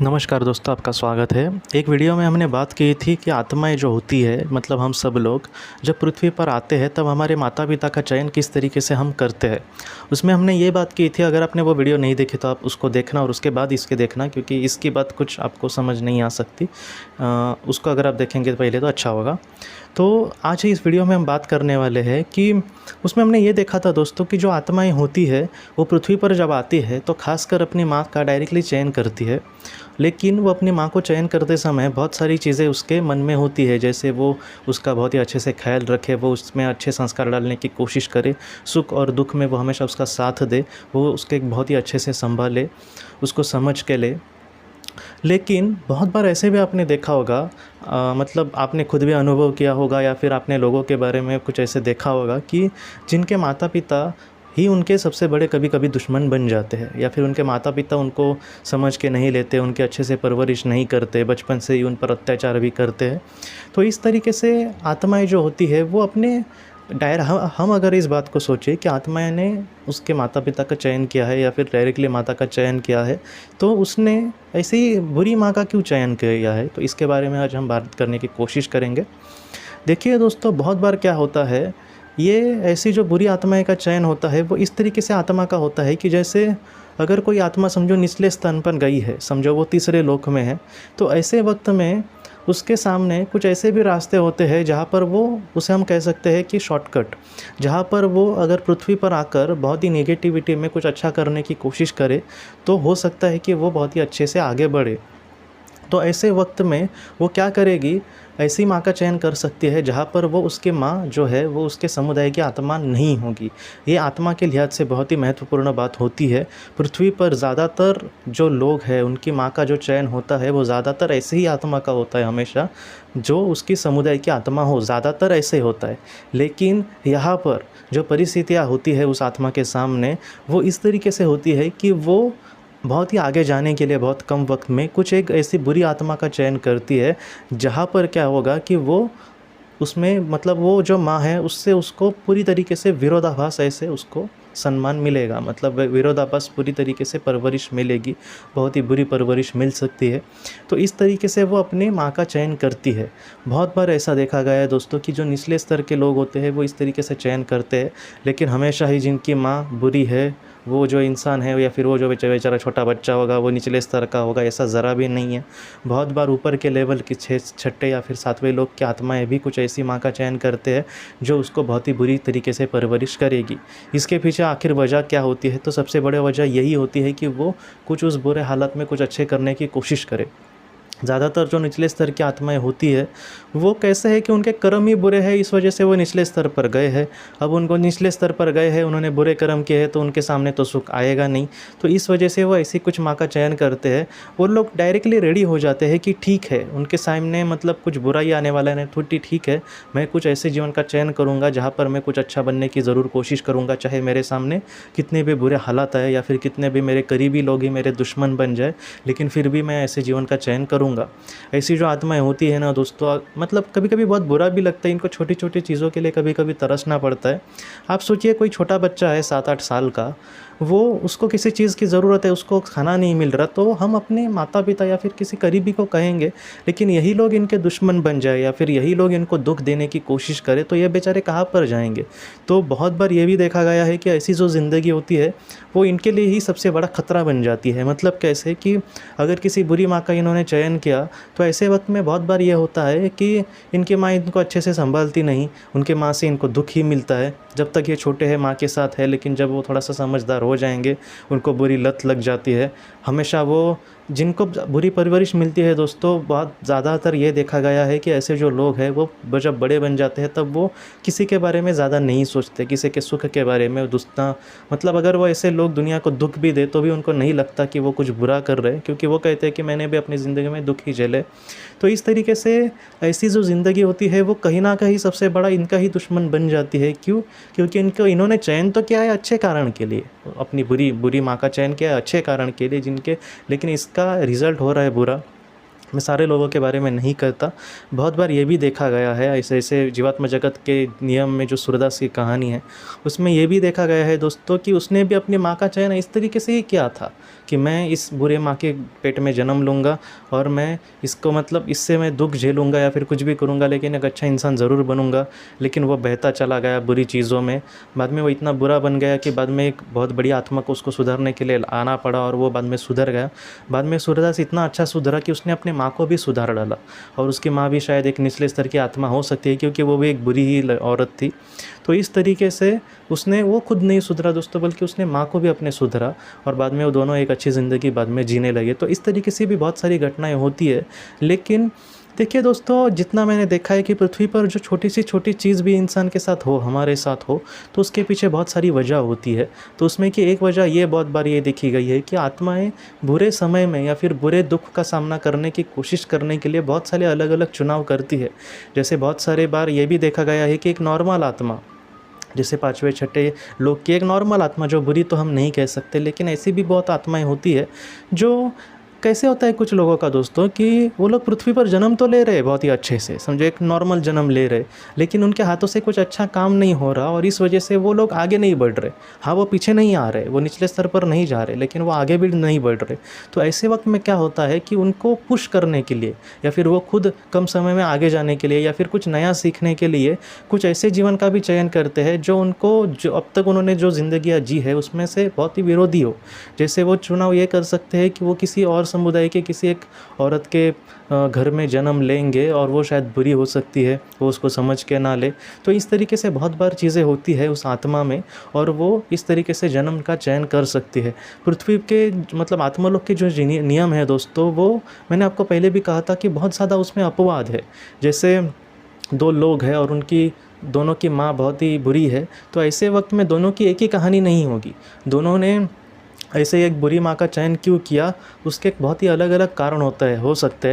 नमस्कार दोस्तों, आपका स्वागत है। एक वीडियो में हमने बात की थी कि आत्माएं जो होती है, मतलब हम सब लोग जब पृथ्वी पर आते हैं तब हमारे माता पिता का चयन किस तरीके से हम करते हैं। उसमें हमने ये बात की थी, अगर आपने वो वीडियो नहीं देखी तो आप उसको देखना और उसके बाद इसके देखना, क्योंकि इसकी बात कुछ आपको समझ नहीं आ सकती। उसको अगर आप देखेंगे तो पहले तो अच्छा होगा। तो आज ही इस वीडियो में हम बात करने वाले हैं कि उसमें हमने ये देखा था दोस्तों कि जो आत्माएं होती है वो पृथ्वी पर जब आती है तो खासकर अपनी माँ का डायरेक्टली चयन करती है। लेकिन वो अपनी माँ को चयन करते समय बहुत सारी चीज़ें उसके मन में होती है, जैसे वो उसका बहुत ही अच्छे से ख्याल रखे, वो उसमें अच्छे संस्कार डालने की कोशिश करे, सुख और दुख में वो हमेशा उसका साथ दे, वो उसके बहुत ही अच्छे से संभाले, उसको समझ के ले। लेकिन बहुत बार ऐसे भी आपने देखा होगा, मतलब आपने खुद भी अनुभव किया होगा या फिर आपने लोगों के बारे में कुछ ऐसे देखा होगा कि जिनके माता पिता ही उनके सबसे बड़े कभी कभी दुश्मन बन जाते हैं, या फिर उनके माता पिता उनको समझ के नहीं लेते, उनके अच्छे से परवरिश नहीं करते, बचपन से ही उन पर अत्याचार भी करते हैं। तो इस तरीके से आत्माएं जो होती है वो अपने हम अगर इस बात को सोचें कि आत्माएं ने उसके माता पिता का चयन किया है या फिर डायरेक्टली माता का चयन किया है, तो उसने ऐसे ही बुरी माँ का क्यों चयन किया है, तो इसके बारे में आज हम बात करने की कोशिश करेंगे। देखिए दोस्तों, बहुत बार क्या होता है, ये ऐसी जो बुरी आत्माएं का चयन होता है वो इस तरीके से आत्मा का होता है कि जैसे अगर कोई आत्मा समझो निचले स्थान पर गई है, समझो वो तीसरे लोक में है, तो ऐसे वक्त में उसके सामने कुछ ऐसे भी रास्ते होते हैं जहाँ पर वो, उसे हम कह सकते हैं कि शॉर्टकट, जहाँ पर वो अगर पृथ्वी पर आकर बहुत ही नेगेटिविटी में कुछ अच्छा करने की कोशिश करे तो हो सकता है कि वो बहुत ही अच्छे से आगे बढ़े। तो ऐसे वक्त में वो क्या करेगी, ऐसी माँ का चयन कर सकती है जहाँ पर वो उसकी माँ जो है वो उसके समुदाय की आत्मा नहीं होगी। ये आत्मा के लिहाज से बहुत ही महत्वपूर्ण बात होती है। पृथ्वी पर ज़्यादातर जो लोग हैं उनकी माँ का जो चयन होता है वो ज़्यादातर ऐसे ही आत्मा का होता है, हमेशा जो उसकी समुदाय की आत्मा हो, ज़्यादातर ऐसे होता है। लेकिन यहाँ पर जो परिस्थितियाँ होती है उस आत्मा के सामने, वो इस तरीके से होती है कि वो बहुत ही आगे जाने के लिए बहुत कम वक्त में कुछ एक ऐसी बुरी आत्मा का चयन करती है जहाँ पर क्या होगा कि वो उसमें, मतलब वो जो माँ है उससे उसको पूरी तरीके से विरोधाभास ऐसे उसको सम्मान मिलेगा, मतलब विरोधाभास पूरी तरीके से परवरिश मिलेगी, बहुत ही बुरी परवरिश मिल सकती है। तो इस तरीके से वो अपनी माँ का चयन करती है। बहुत बार ऐसा देखा गया है दोस्तों कि जो निचले स्तर के लोग होते हैं वो इस तरीके से चयन करते हैं, लेकिन हमेशा ही जिनकी माँ बुरी है, वो जो इंसान है या फिर वो जो बेचारा छोटा बच्चा होगा वो निचले स्तर का होगा, ऐसा ज़रा भी नहीं है। बहुत बार ऊपर के लेवल के छठे या फिर सातवें लोग की आत्माएं भी कुछ ऐसी माँ का चयन करते हैं जो उसको बहुत ही बुरी तरीके से परवरिश करेगी। इसके पीछे आखिर वजह क्या होती है, तो सबसे बड़ी वजह यही होती है कि वो कुछ उस बुरे हालत में कुछ अच्छे करने की कोशिश करे। ज़्यादातर जो निचले स्तर की आत्माएं होती है वो कैसे है कि उनके कर्म ही बुरे हैं, इस वजह से वो निचले स्तर पर गए हैं। अब उनको निचले स्तर पर गए हैं, उन्होंने बुरे कर्म किए हैं, तो उनके सामने तो सुख आएगा नहीं। तो इस वजह से वो ऐसी कुछ माँ का चयन करते हैं। वो लोग डायरेक्टली रेडी हो जाते हैं कि ठीक है, उनके सामने मतलब कुछ बुरा ही आने वाला है, थोड़ी ठीक है, मैं कुछ ऐसे जीवन का चयन करूँगा जहाँ पर मैं कुछ अच्छा बनने की ज़रूर कोशिश करूँगा, चाहे मेरे सामने कितने भी बुरे हालात आए या फिर कितने भी मेरे करीबी लोग ही मेरे दुश्मन बन जाए, लेकिन फिर भी मैं ऐसे जीवन का चयन करूँगा। ऐसी जो आत्माएं होती है ना दोस्तों, मतलब कभी कभी बहुत बुरा भी लगता है, इनको छोटी छोटी चीज़ों के लिए कभी कभी तरसना पड़ता है। आप सोचिए, कोई छोटा बच्चा है 7-8 साल का, वो उसको किसी चीज़ की ज़रूरत है, उसको खाना नहीं मिल रहा, तो हम अपने माता पिता या फिर किसी करीबी को कहेंगे, लेकिन यही लोग इनके दुश्मन बन जाए या फिर यही लोग इनको दुख देने की कोशिश करें तो ये बेचारे कहाँ पर जाएंगे। तो बहुत बार ये भी देखा गया है कि ऐसी जो ज़िंदगी होती है वो इनके लिए ही सबसे बड़ा खतरा बन जाती है। मतलब कैसे कि अगर किसी बुरी माँ का इन्होंने चयन किया तो ऐसे वक्त में बहुत बार ये होता है कि इनकी माँ इनको अच्छे से संभालती नहीं, उनके माँ से इनको दुख ही मिलता है जब तक ये छोटे हैं, माँ के साथ है। लेकिन जब वो थोड़ा सा समझदार हो जाएंगे, उनको बुरी लत लग जाती है। हमेशा वो, जिनको बुरी परवरिश मिलती है दोस्तों, बहुत ज़्यादातर ये देखा गया है कि ऐसे जो लोग हैं वो जब बड़े बन जाते हैं तब वो किसी के बारे में ज़्यादा नहीं सोचते, किसी के सुख के बारे में दुस्ता, मतलब अगर वो ऐसे लोग दुनिया को दुख भी दे तो भी उनको नहीं लगता कि वो कुछ बुरा कर रहे हैं, क्योंकि वो कहते हैं कि मैंने भी अपनी ज़िंदगी में दुख ही झेले। तो इस तरीके से ऐसी जो ज़िंदगी होती है वो कहीं ना कहीं सबसे बड़ा इनका ही दुश्मन बन जाती है। क्यों? क्योंकि इन्होंने चयन तो किया है अच्छे कारण के लिए, अपनी बुरी माँ का चयन किया है अच्छे कारण के लिए जिनके, लेकिन इसका रिज़ल्ट हो रहा है बुरा। मैं सारे लोगों के बारे में नहीं कहता। बहुत बार ये भी देखा गया है, ऐसे ऐसे जीवात्म जगत के नियम में जो सूरदास की कहानी है उसमें ये भी देखा गया है दोस्तों कि उसने भी अपनी माँ का चयन इस तरीके से ही किया था कि मैं इस बुरे माँ के पेट में जन्म लूँगा और मैं इसको मतलब इससे मैं दुख झेलूँगा या फिर कुछ भी करूँगा, लेकिन एक अच्छा इंसान ज़रूर बनूँगा। लेकिन वो बहता चला गया बुरी चीज़ों में। बाद में वो इतना बुरा बन गया कि बाद में एक बहुत बड़ी आत्मा को उसको सुधारने के लिए आना पड़ा और वो बाद में सुधर गया। बाद में सूरदास इतना अच्छा सुधरा कि उसने अपने माँ को भी सुधार डाला, और उसकी माँ भी शायद एक निचले स्तर की आत्मा हो सकती है क्योंकि वो भी एक बुरी ही औरत थी। तो इस तरीके से उसने वो खुद नहीं सुधरा दोस्तों, बल्कि उसने माँ को भी अपने सुधरा और बाद में वो दोनों एक अच्छी ज़िंदगी बाद में जीने लगे। तो इस तरीके से भी बहुत सारी घटनाएं होती है। लेकिन देखिए दोस्तों, जितना मैंने देखा है कि पृथ्वी पर जो छोटी सी छोटी चीज़ भी इंसान के साथ हो, हमारे साथ हो, तो उसके पीछे बहुत सारी वजह होती है। तो उसमें कि एक वजह ये बहुत बार ये देखी गई है कि आत्माएं बुरे समय में या फिर बुरे दुख का सामना करने की कोशिश करने के लिए बहुत सारे अलग अलग चुनाव करती है। जैसे बहुत सारे बार ये भी देखा गया है कि एक नॉर्मल आत्मा, जैसे पाँचवें छठे लोग की एक नॉर्मल आत्मा, जो बुरी तो हम नहीं कह सकते, लेकिन ऐसी भी बहुत आत्माएं होती है जो, कैसे होता है कुछ लोगों का दोस्तों कि वो लोग पृथ्वी पर जन्म तो ले रहे बहुत ही अच्छे से, समझो एक नॉर्मल जन्म ले रहे, लेकिन उनके हाथों से कुछ अच्छा काम नहीं हो रहा और इस वजह से वो लोग आगे नहीं बढ़ रहे। हाँ, वो पीछे नहीं आ रहे, वो निचले स्तर पर नहीं जा रहे, लेकिन वो आगे भी नहीं बढ़ रहे। तो ऐसे वक्त में क्या होता है कि उनको पुश करने के लिए या फिर वो खुद कम समय में आगे जाने के लिए या फिर कुछ नया सीखने के लिए कुछ ऐसे जीवन का भी चयन करते हैं जो उनको, जो अब तक उन्होंने जो ज़िंदगियाँ जी है उसमें से बहुत ही विरोधी हो। जैसे वो चुनाव ये कर सकते हैं कि वो किसी और समुदाय के किसी एक औरत के घर में जन्म लेंगे और वो शायद बुरी हो सकती है, वो उसको समझ के ना ले। तो इस तरीके से बहुत बार चीज़ें होती है उस आत्मा में और वो इस तरीके से जन्म का चयन कर सकती है। पृथ्वी के मतलब आत्मलोक के जो नियम है दोस्तों, वो मैंने आपको पहले भी कहा था कि बहुत ज़्यादा उसमें अपवाद है। जैसे दो लोग हैं और उनकी दोनों की माँ बहुत ही बुरी है, तो ऐसे वक्त में दोनों की एक ही कहानी नहीं होगी। दोनों ने ऐसे एक बुरी माँ का चयन क्यों किया, उसके बहुत ही अलग अलग कारण होता है, हो सकता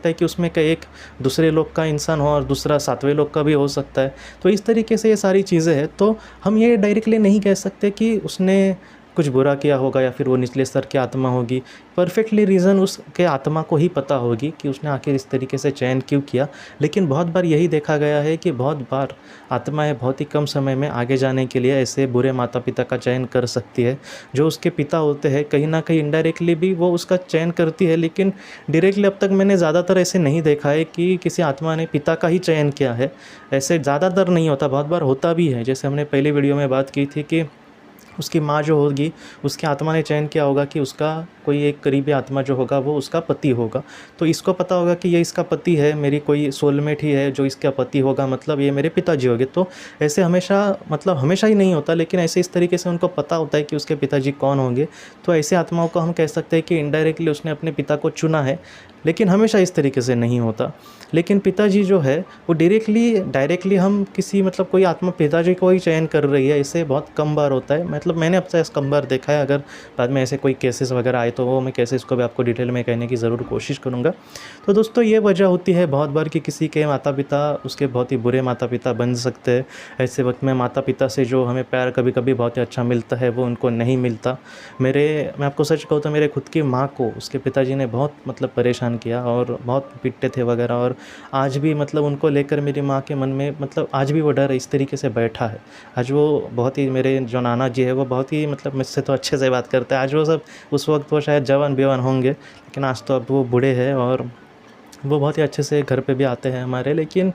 है कि उसमें का एक दूसरे लोग का इंसान हो और दूसरा सातवें लोग का भी हो सकता है। तो इस तरीके से ये सारी चीज़ें हैं। तो हम ये डायरेक्टली नहीं कह सकते कि उसने कुछ बुरा किया होगा या फिर वो निचले स्तर की आत्मा होगी। परफेक्टली रीज़न उसके आत्मा को ही पता होगी कि उसने आखिर इस तरीके से चयन क्यों किया। लेकिन बहुत बार यही देखा गया है कि बहुत बार आत्माएं बहुत ही कम समय में आगे जाने के लिए ऐसे बुरे माता पिता का चयन कर सकती है। जो उसके पिता होते हैं कहीं ना कहीं इनडायरेक्टली भी वो उसका चयन करती है, लेकिन डायरेक्टली अब तक मैंने ज़्यादातर ऐसे नहीं देखा है कि किसी आत्मा ने पिता का ही चयन किया है। ऐसे ज़्यादातर नहीं होता, बहुत बार होता भी है। जैसे हमने पहले वीडियो में बात की थी कि उसकी माँ जो होगी उसकी आत्मा ने चयन किया होगा कि उसका कोई एक करीबी आत्मा जो होगा वो उसका पति होगा। तो इसको पता होगा कि ये इसका पति है, मेरी कोई सोलमेट ही है जो इसका पति होगा, मतलब ये मेरे पिताजी होंगे। तो ऐसे हमेशा, मतलब हमेशा ही नहीं होता, लेकिन ऐसे इस तरीके से उनको पता होता है कि उसके पिताजी कौन होंगे। तो ऐसे आत्माओं को हम कह सकते हैं कि इनडायरेक्टली उसने अपने पिता को चुना है, लेकिन हमेशा इस तरीके से नहीं होता। लेकिन पिताजी जो है वो डायरेक्टली हम किसी, मतलब कोई आत्मा पिताजी को ही चयन कर रही है, इससे बहुत कम बार होता है। मतलब मैंने अब तक कम बार देखा है। अगर बाद में ऐसे कोई केसेस वगैरह आए तो वो मैं केसेस को भी आपको डिटेल में कहने की ज़रूर कोशिश करूँगा। तो दोस्तों ये वजह होती है बहुत बार कि किसी के माता पिता उसके बहुत ही बुरे माता पिता बन सकते हैं। ऐसे वक्त में माता पिता से जो हमें प्यार कभी कभी बहुत ही अच्छा मिलता है वो उनको नहीं मिलता। मैं आपको सच कहूँ तो मेरे खुद की माँ को उसके पिताजी ने बहुत मतलब परेशान किया और बहुत पीटते थे वगैरह, और आज भी मतलब उनको लेकर मेरी माँ के मन में मतलब आज भी वो डर इस तरीके से बैठा है। आज वो बहुत ही, मेरे जो नाना जी है वो बहुत ही मतलब मुझसे तो अच्छे से बात करते हैं। आज वो सब, उस वक्त वो शायद जवान बेवान होंगे, लेकिन आज तो अब वो बूढ़े हैं और वो बहुत ही अच्छे से घर पे भी आते हैं हमारे। लेकिन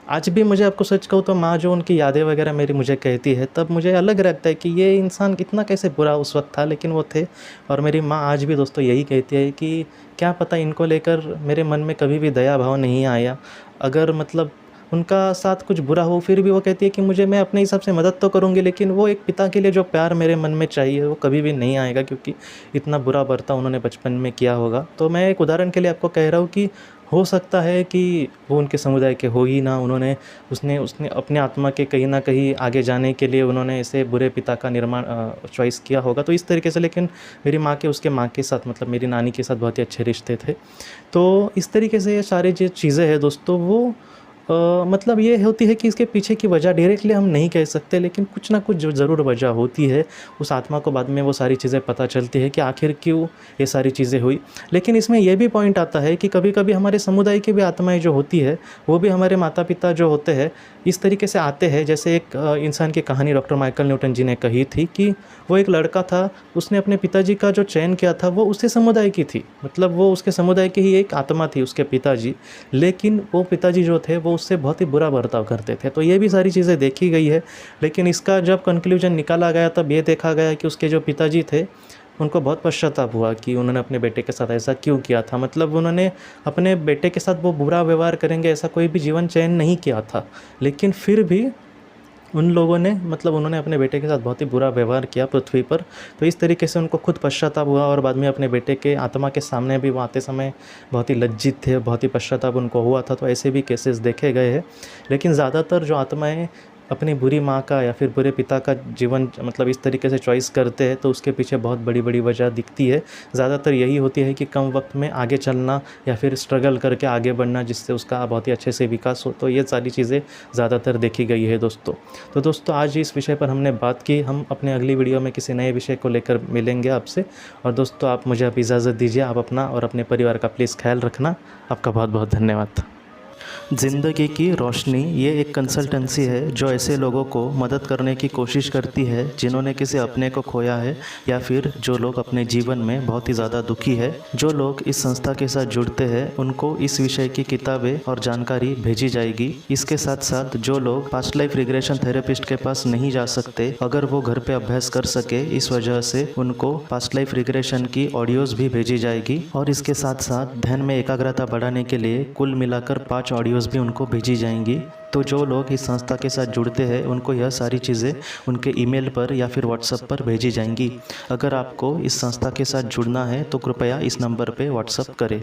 आज भी मुझे आपको सच कहूँ तो माँ जो उनकी यादें वगैरह मेरी मुझे कहती है, तब मुझे अलग लगता है कि ये इंसान कितना कैसे बुरा उस वक्त था, लेकिन वो थे। और मेरी माँ आज भी दोस्तों यही कहती है कि क्या पता इनको लेकर मेरे मन में कभी भी दया भाव नहीं आया। अगर मतलब उनका साथ कुछ बुरा हो फिर भी वो कहती है कि मैं अपने हिसाब से मदद तो करूँगी, लेकिन वो एक पिता के लिए जो प्यार मेरे मन में चाहिए वो कभी भी नहीं आएगा, क्योंकि इतना बुरा बर्ताव उन्होंने बचपन में किया होगा। तो मैं एक उदाहरण के लिए आपको कह रहा हूँ कि हो सकता है कि वो उनके समुदाय के हो ही ना, उसने अपने आत्मा के कहीं ना कहीं आगे जाने के लिए उन्होंने ऐसे बुरे पिता का निर्माण चॉइस किया होगा। तो इस तरीके से, लेकिन मेरी माँ के उसके माँ के साथ, मतलब मेरी नानी के साथ बहुत ही अच्छे रिश्ते थे। तो इस तरीके से ये सारी जो चीज़ें हैं दोस्तों वो मतलब ये होती है कि इसके पीछे की वजह डायरेक्टली हम नहीं कह सकते, लेकिन कुछ ना कुछ जो ज़रूर वजह होती है। उस आत्मा को बाद में वो सारी चीज़ें पता चलती है कि आखिर क्यों ये सारी चीज़ें हुई। लेकिन इसमें ये भी पॉइंट आता है कि कभी-कभी हमारे समुदाय की भी आत्माएँ जो होती है, वो भी हमारे माता-पिता जो होते हैं, इस तरीके से आते हैं। जैसे एक इंसान की कहानी डॉक्टर माइकल न्यूटन जी ने कही थी कि वो एक लड़का था, उसने अपने पिताजी का जो चयन किया था वो उसी समुदाय की थी। मतलब वो उसके समुदाय की ही एक आत्मा थी, उसके पिताजी। लेकिन वो पिताजी जो थे वो उससे बहुत ही बुरा बर्ताव करते थे। तो ये भी सारी चीज़ें देखी गई है। लेकिन इसका जब कंक्लूजन निकाला गया तब ये देखा गया कि उसके जो पिताजी थे, उनको बहुत पश्चाताप हुआ कि उन्होंने अपने बेटे के साथ ऐसा क्यों किया था। मतलब उन्होंने अपने बेटे के साथ वो बुरा व्यवहार करेंगे ऐसा कोई भी जीवन चयन नहीं किया था। लेकिन फिर भी उन लोगों ने, मतलब उन्होंने अपने बेटे के साथ बहुत ही बुरा व्यवहार किया पृथ्वी पर। तो इस तरीके से उनको खुद पश्चाताप हुआ और बाद में अपने बेटे के आत्मा के सामने भी वो आते समय बहुत ही लज्जित थे, बहुत ही पश्चाताप उनको हुआ था। तो ऐसे भी केसेस देखे गए हैं। लेकिन ज़्यादातर जो आत्माएँ अपनी बुरी माँ का या फिर बुरे पिता का जीवन मतलब इस तरीके से चॉइस करते हैं, तो उसके पीछे बहुत बड़ी-बड़ी वजह दिखती है। ज़्यादातर यही होती है कि कम वक्त में आगे चलना या फिर स्ट्रगल करके आगे बढ़ना, जिससे उसका बहुत ही अच्छे से विकास हो। तो ये सारी चीज़ें ज़्यादातर देखी गई है दोस्तों। तो दोस्तों आज इस विषय पर हमने बात की। हम अपने अगली वीडियो में किसी नए विषय को लेकर मिलेंगे आपसे। और दोस्तों आप मुझे अब इजाज़त दीजिए। आप अपना और अपने परिवार का प्लीज़ ख्याल रखना। आपका बहुत बहुत धन्यवाद। ज़िंदगी की रोशनी ये एक कंसल्टेंसी है जो ऐसे लोगों को मदद करने की कोशिश करती है जिन्होंने किसी अपने को खोया है या फिर जो लोग अपने जीवन में बहुत ही ज़्यादा दुखी है। जो लोग इस संस्था के साथ जुड़ते हैं उनको इस विषय की किताबें और जानकारी भेजी जाएगी। इसके साथ साथ जो लोग पास्ट लाइफ रिग्रेशन थेरेपिस्ट के पास नहीं जा सकते, अगर वो घर पे अभ्यास कर सके, इस वजह से उनको पास्ट लाइफ रिग्रेशन की ऑडियोज़ भी भेजी जाएगी। और इसके साथ साथ ध्यान में एकाग्रता बढ़ाने के लिए कुल मिलाकर 5 ऑडियोज़ भी उनको भेजी जाएंगी। तो जो लोग इस संस्था के साथ जुड़ते हैं उनको यह सारी चीज़ें उनके ईमेल पर या फिर व्हाट्सएप पर भेजी जाएंगी। अगर आपको इस संस्था के साथ जुड़ना है तो कृपया इस नंबर पे व्हाट्सएप करें।